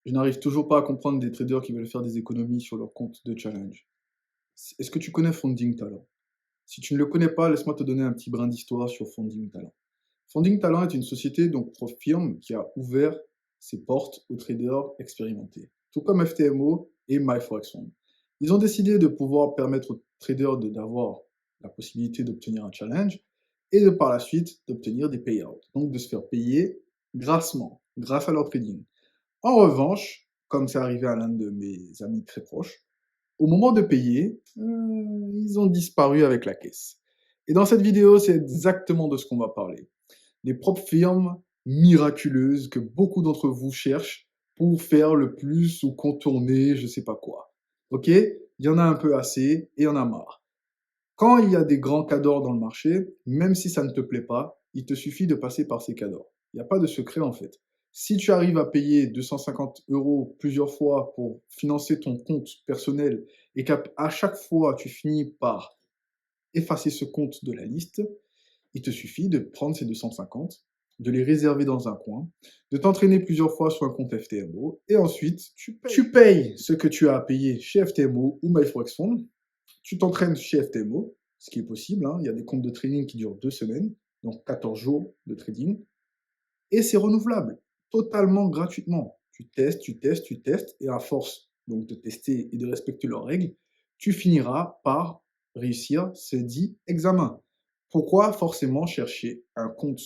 Je n'arrive toujours pas à comprendre des traders qui veulent faire des économies sur leur compte de challenge. Est-ce que tu connais Founding Talent? Si tu ne le connais pas, laisse-moi te donner un petit brin d'histoire sur Founding Talent. Founding Talent est une société, donc firme, qui a ouvert ses portes aux traders expérimentés, tout comme FTMO et MyForexFund. Ils ont décidé de pouvoir permettre aux traders d'avoir la possibilité d'obtenir un challenge et de par la suite d'obtenir des payouts, donc de se faire payer grassement, grâce à leur trading. En revanche, comme c'est arrivé à l'un de mes amis très proches, au moment de payer, ils ont disparu avec la caisse. Et dans cette vidéo, c'est exactement de ce qu'on va parler. Les propres firmes miraculeuses que beaucoup d'entre vous cherchent pour faire le plus ou contourner je sais pas quoi. Ok? Il y en a un peu assez et il y en a marre. Quand il y a des grands cadors dans le marché, même si ça ne te plaît pas, il te suffit de passer par ces cadors. Il n'y a pas de secret en fait. Si tu arrives à payer 250 euros plusieurs fois pour financer ton compte personnel et qu'à chaque fois tu finis par effacer ce compte de la liste, il te suffit de prendre ces 250, de les réserver dans un coin, de t'entraîner plusieurs fois sur un compte FTMO et ensuite tu payes ce que tu as à payer chez FTMO ou MyForexFund, tu t'entraînes chez FTMO, ce qui est possible, hein. Il y a des comptes de trading qui durent 2 semaines, donc 14 jours de trading, et c'est renouvelable, totalement gratuitement. Tu testes, tu testes, tu testes, et à force donc de tester et de respecter leurs règles, tu finiras par réussir ce dit examen. Pourquoi forcément chercher un compte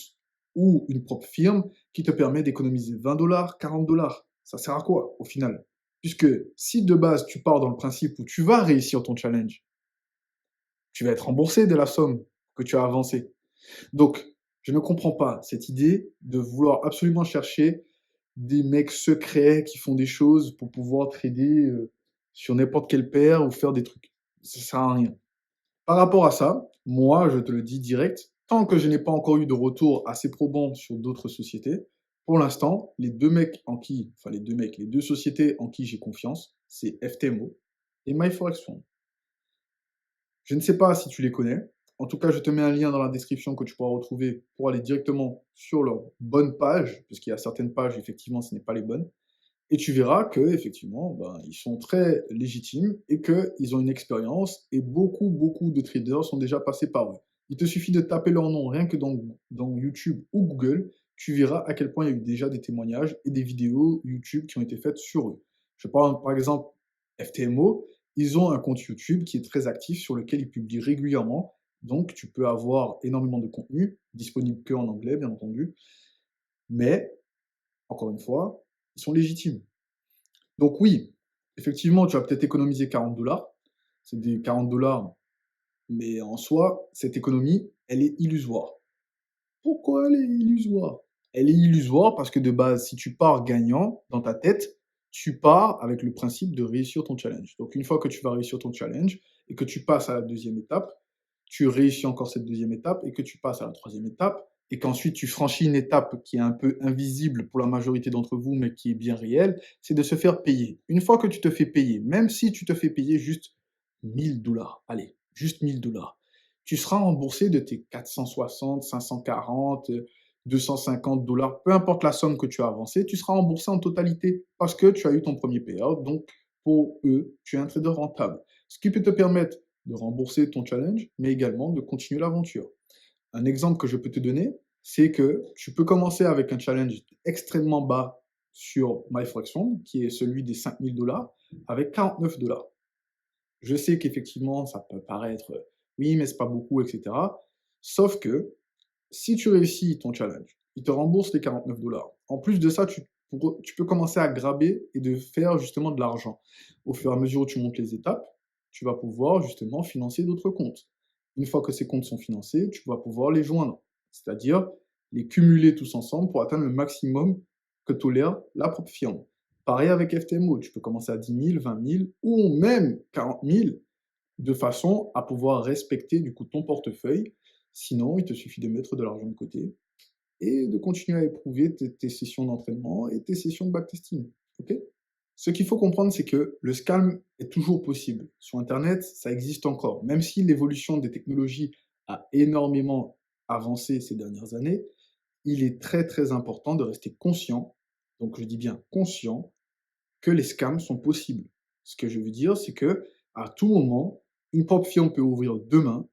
ou une propre firme qui te permet d'économiser 20 dollars, 40 dollars? Ça sert à quoi au final? Puisque si de base tu pars dans le principe où tu vas réussir ton challenge, tu vas être remboursé de la somme que tu as avancée. Donc, je ne comprends pas cette idée de vouloir absolument chercher des mecs secrets qui font des choses pour pouvoir trader sur n'importe quelle paire ou faire des trucs. Ça sert à rien. Par rapport à ça, moi, je te le dis direct, tant que je n'ai pas encore eu de retour assez probant sur d'autres sociétés, pour l'instant, les deux sociétés en qui j'ai confiance, c'est FTMO et MyForexFund. Je ne sais pas si tu les connais. En tout cas, je te mets un lien dans la description que tu pourras retrouver pour aller directement sur leur bonne page, parce qu'il y a certaines pages, effectivement, ce n'est pas les bonnes. Et tu verras que, effectivement, ben, ils sont très légitimes et qu'ils ont une expérience et beaucoup, beaucoup de traders sont déjà passés par eux. Il te suffit de taper leur nom rien que dans YouTube ou Google, tu verras à quel point il y a eu déjà des témoignages et des vidéos YouTube qui ont été faites sur eux. Je parle par exemple FTMO, ils ont un compte YouTube qui est très actif sur lequel ils publient régulièrement. Donc, tu peux avoir énormément de contenu, disponible que en anglais, bien entendu. Mais, encore une fois, ils sont légitimes. Donc oui, effectivement, tu vas peut-être économiser 40 dollars. C'est des 40 dollars, mais en soi, cette économie, elle est illusoire. Pourquoi elle est illusoire? Elle est illusoire parce que de base, si tu pars gagnant dans ta tête, tu pars avec le principe de réussir ton challenge. Donc une fois que tu vas réussir ton challenge et que tu passes à la deuxième étape, tu réussis encore cette deuxième étape et que tu passes à la troisième étape et qu'ensuite tu franchis une étape qui est un peu invisible pour la majorité d'entre vous, mais qui est bien réelle, c'est de se faire payer. Une fois que tu te fais payer, même si tu te fais payer juste 1000 dollars, allez, juste 1000 dollars, tu seras remboursé de tes 460, 540, 250 dollars, peu importe la somme que tu as avancée, tu seras remboursé en totalité parce que tu as eu ton premier payout. Donc, pour eux, tu es un trader rentable. Ce qui peut te permettre de rembourser ton challenge, mais également de continuer l'aventure. Un exemple que je peux te donner, c'est que tu peux commencer avec un challenge extrêmement bas sur MyForexFund, qui est celui des 5000 dollars, avec 49 dollars. Je sais qu'effectivement, ça peut paraître, oui, mais c'est pas beaucoup, etc. Sauf que si tu réussis ton challenge, il te rembourse les 49 dollars. En plus de ça, tu peux commencer à graber et de faire justement de l'argent. Au fur et à mesure où tu montes les étapes, tu vas pouvoir justement financer d'autres comptes. Une fois que ces comptes sont financés, tu vas pouvoir les joindre, c'est-à-dire les cumuler tous ensemble pour atteindre le maximum que tolère la propre firme. Pareil avec FTMO, tu peux commencer à 10 000, 20 000 ou même 40 000 de façon à pouvoir respecter du coup ton portefeuille. Sinon, il te suffit de mettre de l'argent de côté et de continuer à éprouver tes sessions d'entraînement et tes sessions de backtesting. Ok? Ce qu'il faut comprendre, c'est que le scam est toujours possible. Sur Internet, ça existe encore. Même si l'évolution des technologies a énormément avancé ces dernières années, il est très très important de rester conscient, donc je dis bien conscient, que les scams sont possibles. Ce que je veux dire, c'est que à tout moment, une propre firme peut ouvrir demain,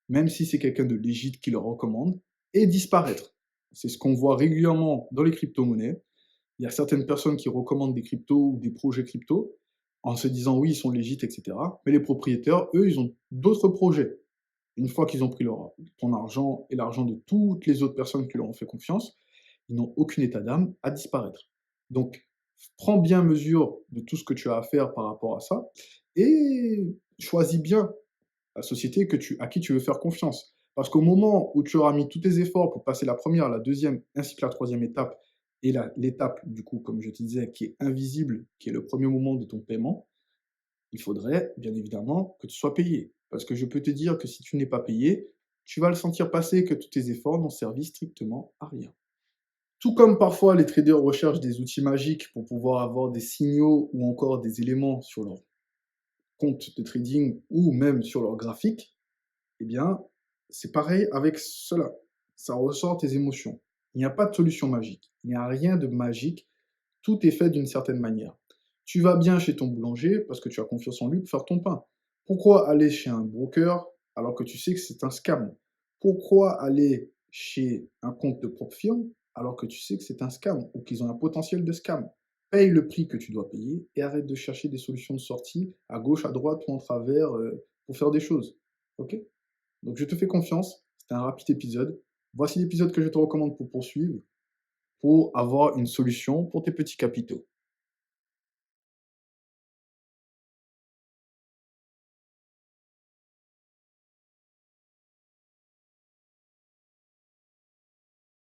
même si c'est quelqu'un de légit qui le recommande, et disparaître. C'est ce qu'on voit régulièrement dans les crypto-monnaies. Il y a certaines personnes qui recommandent des cryptos ou des projets crypto en se disant oui, ils sont légit, etc. Mais les propriétaires, eux, ils ont d'autres projets. Une fois qu'ils ont pris ton argent et l'argent de toutes les autres personnes qui leur ont fait confiance, ils n'ont aucun état d'âme à disparaître. Donc, prends bien mesure de tout ce que tu as à faire par rapport à ça et choisis bien la société à qui tu veux faire confiance. Parce qu'au moment où tu auras mis tous tes efforts pour passer la première, la deuxième, ainsi que la troisième étape, et l'étape, du coup, comme je te disais, qui est invisible, qui est le premier moment de ton paiement, il faudrait, bien évidemment, que tu sois payé. Parce que je peux te dire que si tu n'es pas payé, tu vas le sentir passer que tous tes efforts n'ont servi strictement à rien. Tout comme parfois les traders recherchent des outils magiques pour pouvoir avoir des signaux ou encore des éléments sur leur compte de trading ou même sur leur graphique, eh bien, c'est pareil avec cela. Ça ressort tes émotions. Il n'y a pas de solution magique. Il n'y a rien de magique. Tout est fait d'une certaine manière. Tu vas bien chez ton boulanger parce que tu as confiance en lui pour faire ton pain. Pourquoi aller chez un broker alors que tu sais que c'est un scam? Pourquoi aller chez un compte de propre firme alors que tu sais que c'est un scam ou qu'ils ont un potentiel de scam? Paye le prix que tu dois payer et arrête de chercher des solutions de sortie à gauche, à droite ou en travers pour faire des choses. Ok? Donc je te fais confiance, c'était un rapide épisode. Voici l'épisode que je te recommande pour poursuivre, pour avoir une solution pour tes petits capitaux.